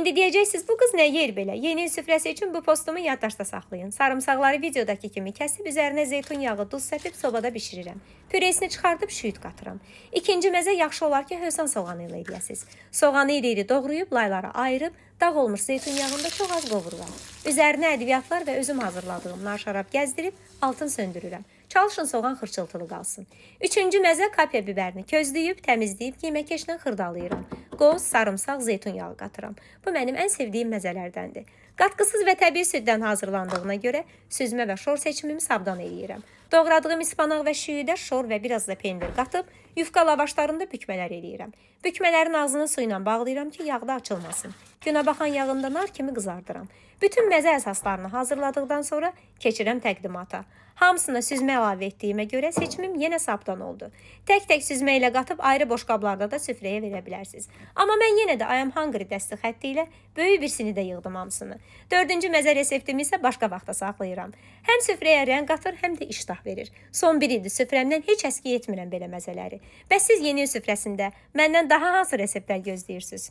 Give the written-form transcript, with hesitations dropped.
İndi deyəcəksiniz, bu qız nə yer belə? Yeni il süfrəsi üçün bu postumu yaddaşda saxlayın. Sarımsaqları videodakı kimi kəsib, üzərinə zeytun yağı, duz səpib sobada bişirirəm. Püresini çıxardıb şüyüd qatıram. İkinci məzə yaxşı olar ki, hövsan soğanı ilə eləyəsiniz. Soğanı iri-iri doğrayıb, laylara ayırıb, dağ olmuş zeytun yağında çox az qovururam. Üzərinə ədviyyatlar və özüm hazırladığım nar şarab gəzdirib, altın söndürürəm. Çalışın soğan xırçıltılı qalsın. Üçüncü məzə kapya bibərini közləyib, təmizləyib, qiyməkkeşlə xırdalayıram. Qoz, sarımsaq, zeytun yağı qatıram. Bu mənim ən sevdiyim məzələrdəndir. Qatqısız və təbii süddən hazırlandığına görə süzmə və şor seçimimi sabdan eləyirəm. Doğradığım ispanaq və şüyüdə şor və biraz da pendir qatıb, yufka lavaşlarında bükmələr eləyirəm. Bükmələrin ağzını su ilə bağlayıram ki, yağda açılmasın. Günabaxan yağında nar kimi qızardıram. Bütün məzə əsaslarını hazırladıqdan sonra keçirəm təqdimata. Hamısına süzmə əlavə etdiyimə görə seçimim yenə sabdan oldu. Tək-tək süzmə ilə qatıb ayrı boşqablarda da süfrəyə verə bilərsiniz. Amma mən yenə də I am hungry dəsti xətti ilə böyük birisini də yığdım hamısını. Dördüncü məzə reseptimi isə başqa vaxta saxlayıram. Həm süfrəyə rəng qatır, həm də iştah verir. Son bir ildir süfrəmdən heç əski etmirəm belə məzələri. Bəs siz yeni il süfrəsində məndən daha hansı reseptlər gözləyirsiniz?